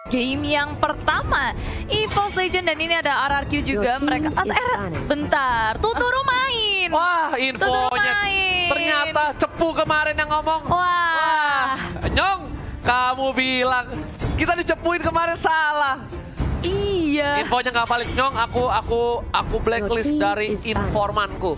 game yang pertama EVOS Legend dan ini ada RRQ juga mereka. Bentar, Tuturu main. Wah, Tuturu infonya main. ternyata Cepu kemarin yang ngomong. Wah. Nyong, kamu bilang kita dicepuin kemarin salah. Iya. Infonya nggak valid, Nyong. Aku blacklist dari informanku.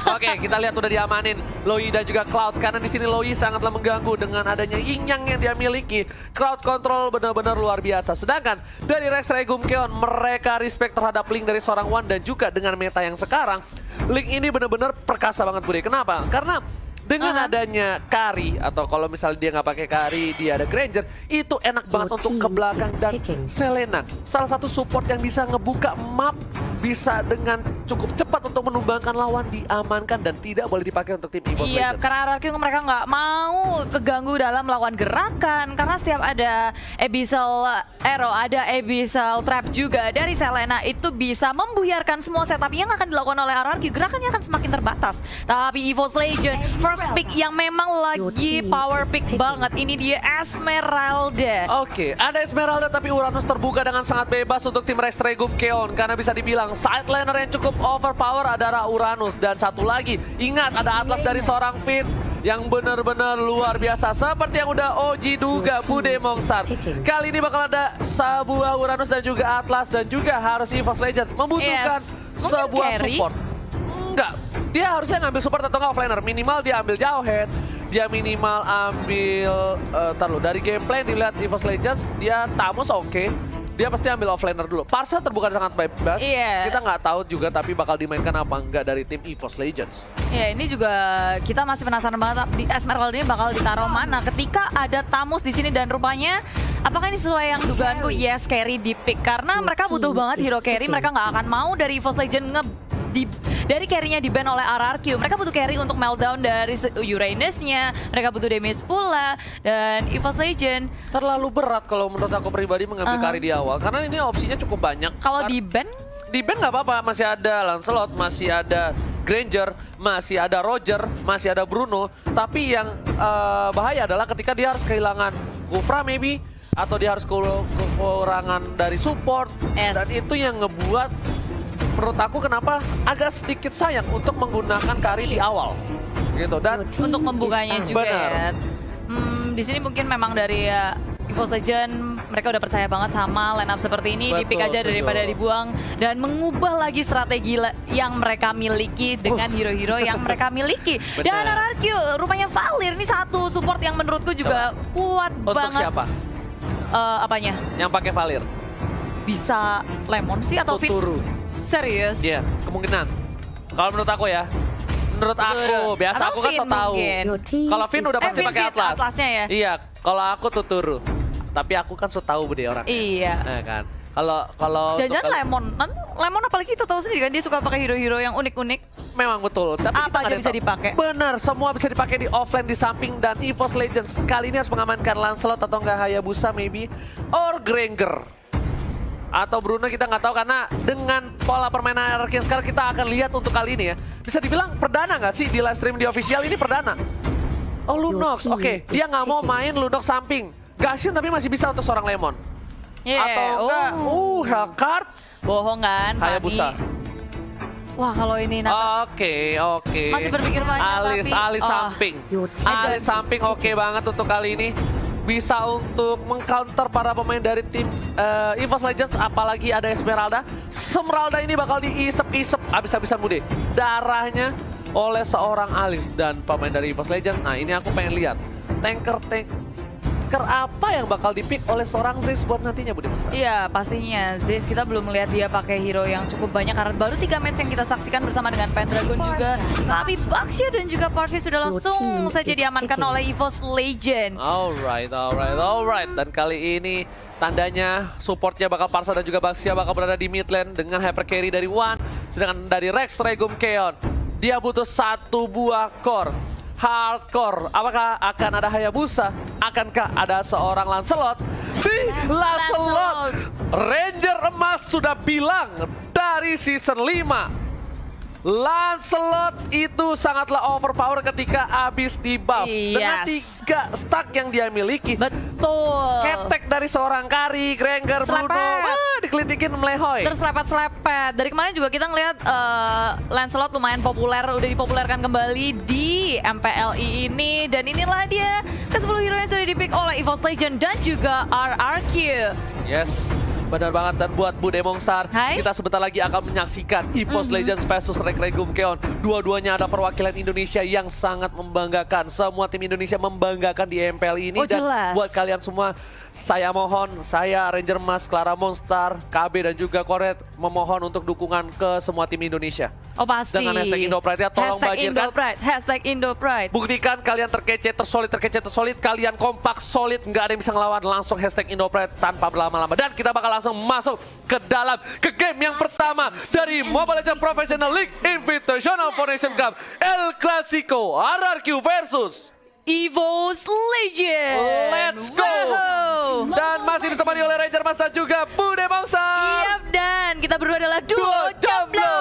Oke, kita lihat udah diamanin Loi dan juga Cloud karena di sini Loi sangatlah mengganggu dengan adanya Yin Yang yang dia miliki. Crowd control benar-benar luar biasa. Sedangkan dari Rex Regum Keon mereka respect terhadap Link dari seorang Wan dan juga dengan meta yang sekarang Link ini benar-benar perkasa banget Budi. Kenapa? Karena dengan adanya Kari atau kalau misalnya dia nggak pakai Kari, dia ada Granger, itu enak banget untuk ke belakang dan Selena. Salah satu support yang bisa ngebuka map, bisa dengan cukup cepat untuk menumbangkan lawan, diamankan dan tidak boleh dipakai untuk tim EVOS Legends. Iya, karena RRQ mereka nggak mau keganggu dalam melawan gerakan karena setiap ada Abyssal Arrow, ada Abyssal Trap juga dari Selena itu bisa membuyarkan semua setup yang akan dilakukan oleh RRQ. Gerakannya akan semakin terbatas. Tapi EVOS Legend first pick yang memang lagi power pick banget. Ini dia Esmeralda. Oke, ada Esmeralda tapi Uranus terbuka dengan sangat bebas untuk tim Rex Regum Keon karena bisa dibilang side laner yang cukup overpower adalah Uranus dan satu lagi ingat ada Atlas dari seorang Finn yang benar-benar luar biasa seperti yang udah Oji duga Bude Mongstar. Kali ini bakal ada sebuah Uranus dan juga Atlas dan juga harus EVOS Legends membutuhkan sebuah support. Enggak, dia harusnya ngambil support atau nggak offlaner. Minimal dia ambil jauh head, dia minimal ambil dari gameplay dilihat EVOS Legends dia Tamus oke. Dia pasti ambil offlaner dulu. Parsa terbuka sangat bebas. Kita nggak tahu juga tapi bakal dimainkan apa enggak dari tim EVOS Legends. Ya ini juga kita masih penasaran banget di Esmeralda ini bakal ditaruh mana ketika ada Tamus di sini dan rupanya apakah ini sesuai yang dugaanku? Yes, carry di pick karena mereka butuh banget hero carry. Mereka nggak akan mau dari EVOS Legends dari carry-nya di-ban oleh RRQ. Mereka butuh carry untuk meltdown dari Uranus-nya. Mereka butuh damage pula. Dan EVOS Legend terlalu berat kalau menurut aku pribadi mengambil carry di awal. Karena ini opsinya cukup banyak. Kalau di-ban? Di-ban nggak apa-apa. Masih ada Lancelot, masih ada Granger, masih ada Roger, masih ada Bruno. Tapi yang bahaya adalah ketika dia harus kehilangan Kufra maybe. Atau dia harus kekurangan dari support. Dan itu yang ngebuat menurut aku kenapa agak sedikit sayang untuk menggunakan Kari di awal gitu dan untuk membukanya juga ya. Di sini mungkin memang dari EVOS Legend mereka udah percaya banget sama line up seperti ini, di pick aja daripada dibuang dan mengubah lagi strategi yang mereka miliki dengan hero-hero yang mereka miliki. Dan RRQ rupanya Valir ini satu support yang menurutku juga kuat banget. Untuk siapa? Apanya? Yang pakai Valir? Bisa Lemon sih atau Tuturu. Serius? Iya, kemungkinan. Kalau menurut aku ya, menurut aku, biasa aku kan so tahu. Kalau Finn udah pasti pakai Atlas. Atlasnya ya? Iya, kalau aku Tuturu. Tapi aku kan so tahu bude orang. Iya. Nah kan. Kalau jangan Lemon apalagi kita tahu sendiri kan dia suka pakai hero-hero yang unik-unik. Memang betul. Tapi apa aja bisa dipakai? Benar, semua bisa dipakai di offline di samping dan EVOS Legends kali ini harus mengamankan Lancelot atau enggak Hayabusa maybe or Granger. Atau Bruno kita nggak tahu karena dengan pola permainan RRQ yang sekarang kita akan lihat untuk kali ini ya. Bisa dibilang perdana nggak sih di live stream di official ini perdana? Oh Lunox, oke. Dia nggak mau main Lunox samping. Gashin tapi masih bisa untuk seorang Lemon. Atau enggak, Hellcard. Bohong kan, Hayabusa. Wah kalau ini Oke. Masih berpikir banyak Alis samping. Alis samping oke banget untuk kali ini. Bisa untuk mengcounter para pemain dari tim EVOS Legends, apalagi ada Esmeralda. Esmeralda ini bakal diisep-isep habis-habisan Bude darahnya oleh seorang Alis dan pemain dari EVOS Legends. Nah ini aku pengen lihat tanker apa yang bakal dipick oleh seorang Zeus buat nantinya Bude Musta. Iya pastinya Zeus kita belum melihat dia pakai hero yang cukup banyak karena baru 3 match yang kita saksikan bersama dengan Pendragon juga. Tapi Baxia dan juga Parsi sudah langsung saja diamankan oleh EVOS Legend. Alright. Dan kali ini tandanya supportnya bakal Parsa dan juga Baxia bakal berada di mid lane dengan hyper carry dari Wan. Sedangkan dari Rex Regum Keon dia butuh satu buah core. Hardcore, apakah akan ada Hayabusa? Akankah ada seorang Lancelot? Si Lancelot! Ranger Emas sudah bilang dari season 5 Lancelot itu sangatlah overpower ketika habis di buff. Dengan 3 stack yang dia miliki. Betul. Ketek dari seorang Kari, Granger, Bruno. Dikelitikin melehoy. Terus lepet-lepet. Dari kemarin juga kita ngeliat Lancelot lumayan populer. Udah dipopulerkan kembali di MPLI ini. Dan inilah dia ke-10 hero yang sudah dipick oleh EVOS Legend dan juga RRQ. Yes. Benar banget, dan buat Bu Demongstar, kita sebentar lagi akan menyaksikan EVOS Legends versus Regum Keon. Dua-duanya ada perwakilan Indonesia yang sangat membanggakan. Semua tim Indonesia membanggakan di MPL ini. Dan buat kalian semua, saya mohon, saya Ranger Mas, Clara Monstar, KB dan juga Koret memohon untuk dukungan ke semua tim Indonesia. Oh pasti. Dengan hashtag Indopride ya, tolong bagikan. Hashtag Indopride. Buktikan kalian terkece, tersolid, kalian kompak, solid, nggak ada yang bisa ngelawan. Langsung hashtag Indopride tanpa berlama-lama. Dan kita bakal langsung masuk ke game yang pertama dari Mobile Legends Professional League Invitational Foundation Cup El Clasico RRQ versus EVOS Legends. Let's go. Dan masih ditemani oleh Ranger Mas dan juga Bu Demongstar. Yap, dan kita berdua adalah duo jomblo.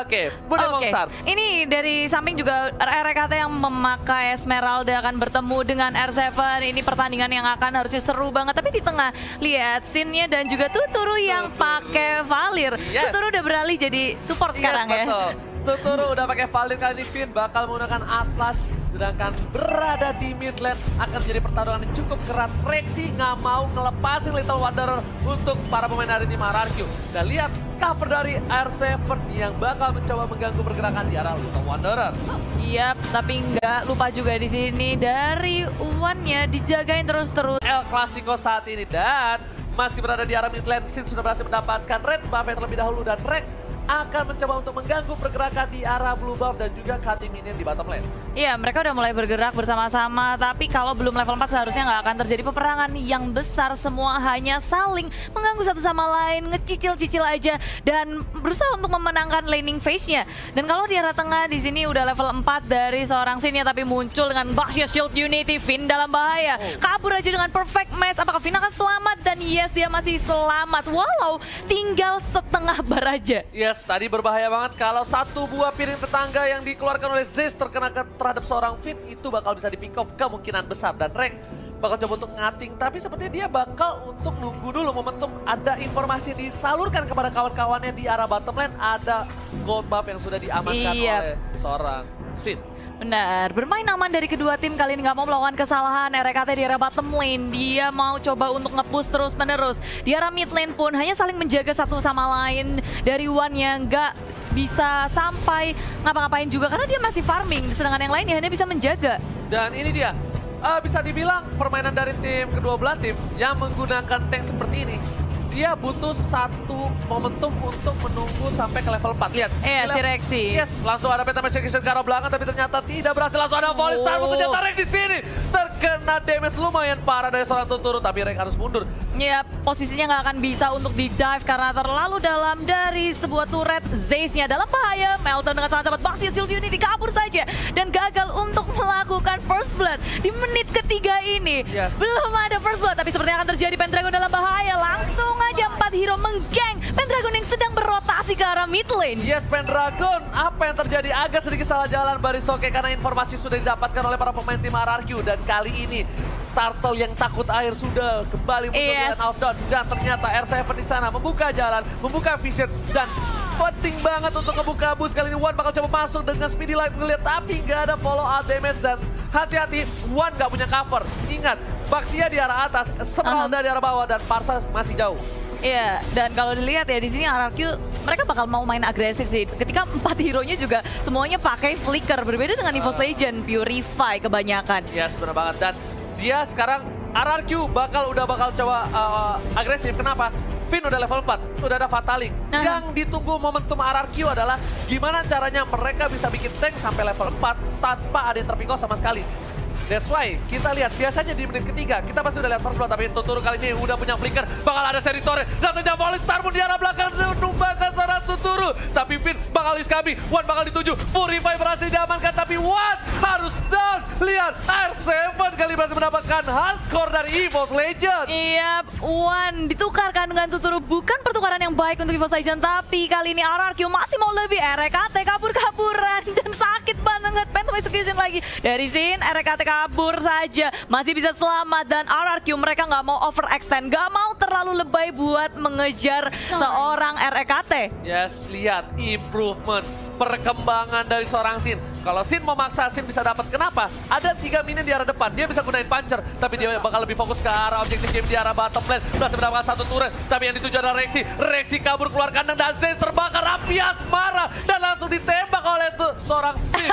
Oke, Bu Demongstar. Ini dari samping juga RRKT yang memakai Esmeralda akan bertemu dengan R7. Ini pertandingan yang akan harusnya seru banget. Tapi di tengah lihat scene-nya dan juga Tuturu yang pakai Valir. Tuturu udah beralih jadi support sekarang ya. Betul. Tuturu udah pakai Valir, kali ini Finn bakal menggunakan Atlas. Sedangkan berada di mid lane akan jadi pertarungan yang cukup keras. Rexy nggak mau ngelepasin Little Wanderer untuk para pemain dari tim RRQ. Dan lihat cover dari R7 yang bakal mencoba mengganggu pergerakan di arah Little Wanderer. Iya, tapi nggak lupa juga di sini dari Uwannya dijagain terus-terus. El Clasico saat ini dan masih berada di arah mid lane. Sin sudah berhasil mendapatkan red buff yang terlebih dahulu dan Rex akan mencoba untuk mengganggu pergerakan di arah blue buff dan juga cutting minion di bottom lane. Iya, mereka udah mulai bergerak bersama-sama, tapi kalau belum level 4 seharusnya nggak akan terjadi peperangan yang besar. Semua hanya saling mengganggu satu sama lain, ngecicil-cicil aja, dan berusaha untuk memenangkan laning phase-nya. Dan kalau di arah tengah di sini udah level 4 dari seorang Sin ya, tapi muncul dengan Baxia Shield Unity, Finn dalam bahaya. Kabur aja dengan perfect match, apakah Finn akan selamat? Dan yes, dia masih selamat, walau tinggal setengah bar aja. Yes, tadi berbahaya banget kalau satu buah piring tetangga yang dikeluarkan oleh Zeus terkena terhadap seorang Finn, itu bakal bisa di pick off kemungkinan besar. Dan Rek bakal coba untuk ngating, tapi sepertinya dia bakal untuk nunggu dulu momentum ada informasi disalurkan kepada kawan-kawannya di arah bottom lane. Ada gold buff yang sudah diamankan oleh seorang Sin. Benar, bermain aman dari kedua tim kali ini, nggak mau melakukan kesalahan. RKT di arah bottom lane, dia mau coba untuk nge-push terus menerus. Di arah mid lane pun hanya saling menjaga satu sama lain. Dari One yang nggak bisa sampai ngapa-ngapain juga karena dia masih farming, sedangkan yang lainnya hanya bisa menjaga. Dan ini dia, bisa dibilang permainan dari tim kedua belah tim yang menggunakan tank seperti ini. Dia butuh satu momentum untuk menunggu sampai ke level 4. Lihat. Si Rexy. Yes, langsung ada Peta Execution ke arah belakang, tapi ternyata tidak berhasil. Langsung ada volley star, ternyata Rex di sini. Terkena damage lumayan parah dari seorang Tuturu, tapi Rex harus mundur. Ya, posisinya nggak akan bisa untuk di-dive karena terlalu dalam dari sebuah turret. Zeus-nya dalam bahaya. Melton dengan sangat cepat, Baxia Shield Unity kabur saja. Dan gagal untuk melakukan first blood di menit ketiga ini. Belum ada first blood, tapi sepertinya akan terjadi. Pendragon dalam bahaya. Langsung aja 4 hero menggeng Pendragon yang sedang berotasi ke arah mid lane. Yes, Pendragon, apa yang terjadi? Agak sedikit salah jalan Barisoke karena informasi sudah didapatkan oleh para pemain tim RRQ. Dan kali ini Turtle yang takut air sudah kembali muncul dengan outdoor. Dan ternyata R7 di sana membuka jalan, membuka vision, dan penting banget untuk ngebuka bus. Kali ini One bakal coba masuk dengan speedy light ngeliat, tapi nggak ada follow up damage. Dan hati-hati, One nggak punya cover. Ingat, Baxia di arah atas, Esmeralda di arah bawah, dan Parsa masih jauh. Iya, dan kalau dilihat ya di sini RRQ mereka bakal mau main agresif sih. Ketika 4 hero-nya juga semuanya pakai flicker, berbeda dengan EVOS Legend, Purify kebanyakan. Yes, benar banget. Dan dia sekarang RRQ udah bakal coba agresif. Kenapa? Finn udah level 4, udah ada Fataling. Yang ditunggu momentum RRQ adalah gimana caranya mereka bisa bikin tank sampai level 4 tanpa ada yang terpikau sama sekali. That's why kita lihat biasanya di menit ketiga kita pasti udah lihat first blood, tapi Tuturu kali ini udah punya flicker, bakal ada seri torrent, datangnya volley star pun di arah belakang numbangkan seorang Tuturu, tapi Finn bakal diskabi, One bakal dituju, Purify berhasil diamankan, tapi One harus down Lihat, R7 kali berhasil mendapatkan hardcore dari EVOS Legends. Iya, Wan ditukarkan dengan Tuturu. Bukan pertukaran yang baik untuk EVOS Legends, tapi kali ini RRQ masih mau lebih. RKT kabur-kaburan dan sakit banget. Phantom Execution lagi dari Sin. RKT kabur saja, masih bisa selamat. Dan RRQ mereka nggak mau overextend, nggak mau terlalu lebay buat mengejar seorang RKT. Yes, lihat improvement, perkembangan dari seorang Sin. Kalau Sin memaksa, Sin bisa dapat. Kenapa? Ada 3 minion di arah depan. Dia bisa gunain puncher, tapi dia bakal lebih fokus ke arah objektif game di arah bottom lane. Berhasil mendapatkan 1 turret, tapi yang dituju adalah Rexy. Rexy kabur keluar kandang dan Zen terbakar. Rapias marah dan langsung ditembak oleh seorang Sin.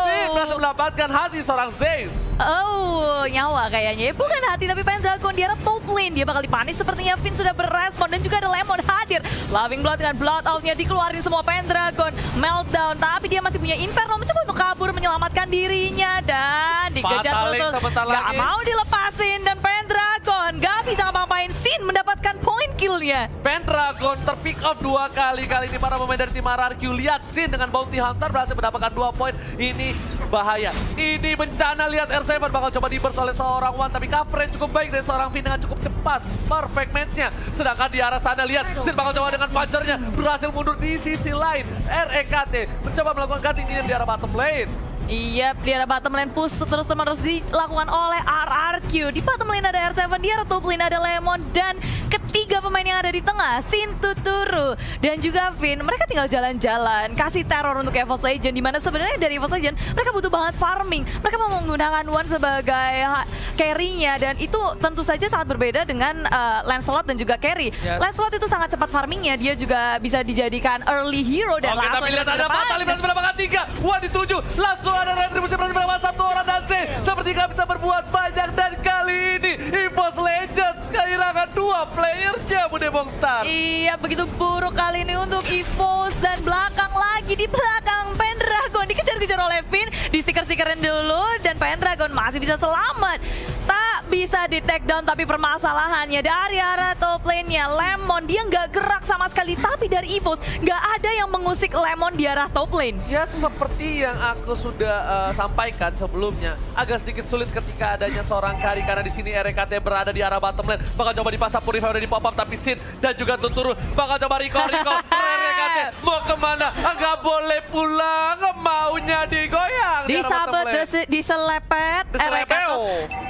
Sin berhasil mendapatkan hati seorang Zeus. Oh, nyawa kayaknya. Bukan hati, tapi Pendragon di arah top lane. Dia bakal dipanis sepertinya. Finn sudah berespon dan juga ada Lemon hadir. Loving Blood dengan blood out-nya dikeluarin semua Pendragon. Meltdown, tapi dia masih punya Inferno. Mencoba untuk kabur menyelamatkan dirinya. Dan dikejar terus. Gak mau dilepasin. Dan Pendragon gak bisa ngapa-ngapain. Sin mendapatkan point kill-nya. Pendragon terpick off 2 kali. Kali ini para pemain dari tim RRQ. Lihat Sin dengan Bounty Hunter berhasil mendapatkan 2 poin. Ini bahaya. Ini bencana. Lihat R7 bakal coba di-burst oleh seorang Wan. Tapi coverage cukup baik dari seorang Finn dengan cukup cepat. Perfect match-nya. Sedangkan di arah sana lihat Sin bakal coba dengan puncher-nya. Berhasil mundur di sisi lain. REKT mencoba melakukan cutting di arah bottom lane. Iya, di arah bottom lane push terus-menerus dilakukan oleh RRQ. Di bottom lane ada R7, di arah top lane ada Lemon. Dan ketiga pemain yang ada di tengah, Sin, Tuturu, dan juga Finn. Mereka tinggal jalan-jalan, kasih teror untuk EVOS Legends. Dimana sebenarnya dari EVOS Legends, mereka butuh banget farming. Mereka mau menggunakan Wan sebagai carry-nya. Dan itu tentu saja sangat berbeda dengan Lancelot dan juga carry. Yes. Lancelot itu sangat cepat farmingnya. Dia juga bisa dijadikan early hero. Dan Oke, tapi lihat ada Fatali berhasil mendapatkan 3. Wan dituju, langsung ada retribusi berhasil mendapatkan 1 orang dan Z seperti gak bisa berbuat banyak. Dan kali ini EVOS Legends kehilangan 2 playernya, Bude Mongstar. Iya, begitu buruk kali ini untuk EVOS. Dan belakang lagi, di belakang Pendragon dikejar-kejar oleh Finn. Di stiker-stikerin dulu dan Pendragon masih bisa selamat. Tak bisa di take down, tapi permasalahannya dari arah top lane-nya Lemon, dia nggak gerak sama sekali. Tapi dari EVOS nggak ada yang mengusik Lemon di arah top lane. Ya, seperti yang aku sudah sampaikan sebelumnya, agak sedikit sulit ketika adanya seorang carry karena di sini RKT berada di arah bottom lane. Bakal coba dipasang Purify udah di pop up, tapi Sin dan juga Tuturu bakal coba recall. RKT mau kemana? Nggak boleh pulang, maunya digoyang. Disabet, diselepet, RKT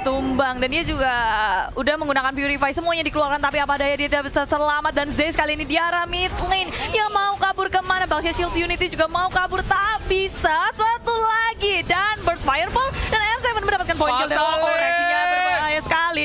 tumbang. Dan dia juga udah menggunakan Purify, semuanya dikeluarkan. Tapi apa daya, dia tidak bisa selamat. Dan Zeus kali ini di arah mid lane. Dia mau kabur kemana? Bangsa Shield Unity juga mau kabur, tak bisa. Satu lagi dan Burst Fireball. Dan R7 mendapatkan poin kill. Reaksinya berbahaya sekali.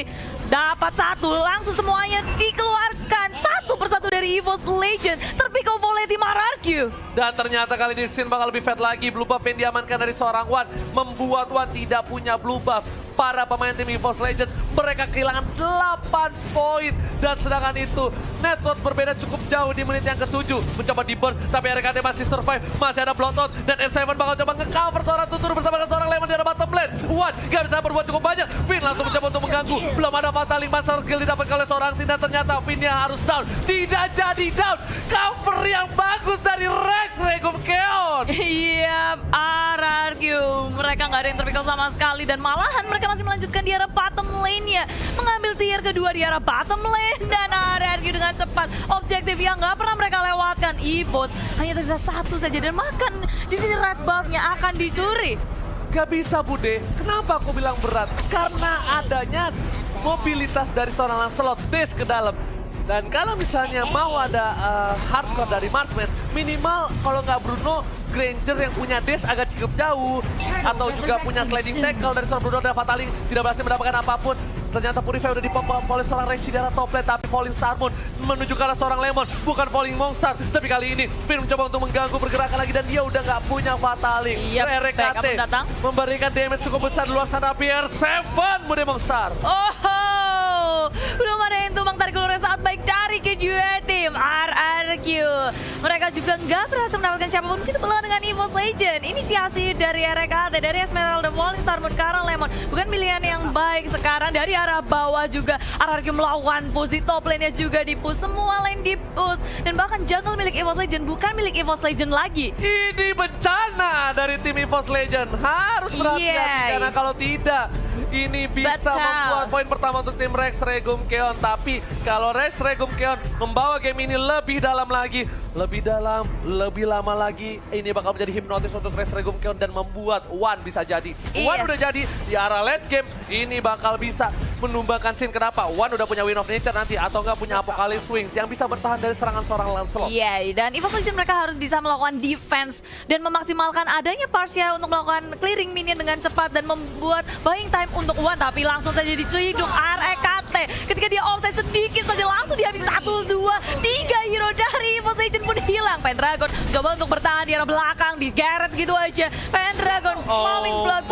Dapat 1, langsung semuanya dikeluarkan. Satu persatu dari EVOS Legends. Terpick off oleh tim RRQ. Dan ternyata kali ini Sin bakal lebih fat lagi. Blue buff yang diamankan dari seorang Wan membuat Wan tidak punya blue buff. Para pemain tim EVOS Legends, mereka kehilangan 8 poin. Dan sedangkan itu, network berbeda cukup jauh di menit yang ke-7. Mencoba di burst, tapi RKT masih survive. Masih ada bloodhound, dan S7 bakal coba nge-cover seorang Tuturu bersama dengan seorang Lemon di arah bottom lane. Wan gak bisa berbuat cukup banyak. Finn langsung mencoba untuk mengganggu. Belum ada Fatali, master skill didapatkan oleh seorang Sin. Dan ternyata Finn-nya harus down. Tidak jadi down. Cover yang bagus dari Rex Regum Keon. Iya, RRQ. Mereka nggak ada yang terpikir sama sekali. Dan malahan mereka masih melanjutkan di arah bottom lane-nya. Mengambil tier kedua di arah bottom lane. Dan RRQ dengan cepat. Objektif yang nggak pernah mereka lewatkan. EVOS hanya tersisa 1 saja. Dan makan di sini red buff-nya akan dicuri. Gak bisa, Bude. Kenapa aku bilang berat? Karena adanya mobilitas dari seorang Lancelot dash ke dalam. Dan kalau misalnya mau ada hardcore dari Marksman, minimal kalau nggak Bruno, Granger yang punya dash agak cukup jauh. Atau juga punya sliding tackle dari seorang Bruno dan Fatali tidak berhasil mendapatkan apapun. Ternyata Purify udah dipop oleh seorang Rexy di arah top lane, tapi Falling Star Moon menuju ke arah seorang Lemon, bukan Falling Monster. Tapi kali ini Finn mencoba untuk mengganggu pergerakan lagi dan dia udah nggak punya Fatali. RKT memberikan damage cukup besar di luar sana. PR7 Bude Monster. Oh, Belum ada yang tumbang tarik ulurnya saat baik dari kedua tim RRQ. Mereka juga nggak berhasil mendapatkan siapapun. Kita peluang dengan EVOS Legend. Inisiasi dari RKT, dari Esmeralda, Falling Star Moon, Kara Lemon. Bukan pilihan yang baik sekarang. Dari arah bawah juga RRQ melawan push. Di top lane-nya juga di push. Semua lane di push. Dan bahkan jungle milik EVOS Legend bukan milik EVOS Legend lagi. Ini bencana dari tim EVOS Legend. Harus berhati-hati karena kalau tidak ini bisa membuat poin pertama untuk tim Rex Regum Keon. Tapi kalau Rex Regum Keon membawa game ini lebih dalam lagi, lebih dalam, lebih lama lagi, ini bakal menjadi hipnotis untuk Rex Regum Keon dan membuat One bisa jadi. One udah jadi di arah late game, ini bakal bisa menumbangkan scene. Kenapa? One udah punya Win of Nature nanti atau nggak punya Apocalypse Wings yang bisa bertahan dari serangan seorang Lancelot. Iya, dan EVOS Legend mereka harus bisa melakukan defense dan memaksimalkan adanya Parsia untuk melakukan clearing minion dengan cepat dan membuat buying time untuk One, tapi langsung saja diciduk RKT. Ketika dia offside sedikit saja langsung dihabis 1, 2, 3 hero dari EVOS Legend pun hilang. Pendragon coba untuk bertahan di arah belakang, digeret gitu aja. Pendragon flowing blood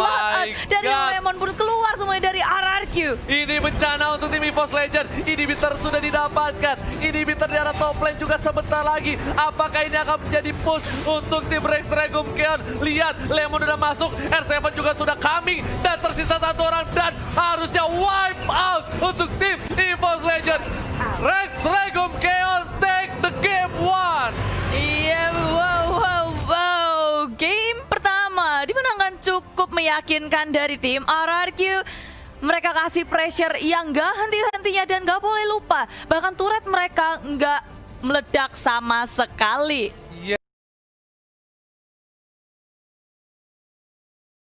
dan Lemon pun keluar semuanya dari RRQ. Ini bencana untuk tim EVOS Legend. Inhibitor sudah didapatkan. Inhibitor di arah top lane juga sebentar lagi. Apakah ini akan menjadi push untuk tim Rex Regum Keon? Lihat, Lemon udah masuk, R7 juga sudah coming dan tersisa satu orang dan harusnya wipe out untuk tim EVOS Legend. Rex Regum Keon take the game one. Iya, wow. Game pertama dimenangkan cukup meyakinkan dari tim RRQ. Mereka kasih pressure yang gak henti-hentinya dan gak boleh lupa. Bahkan turret mereka nggak meledak sama sekali.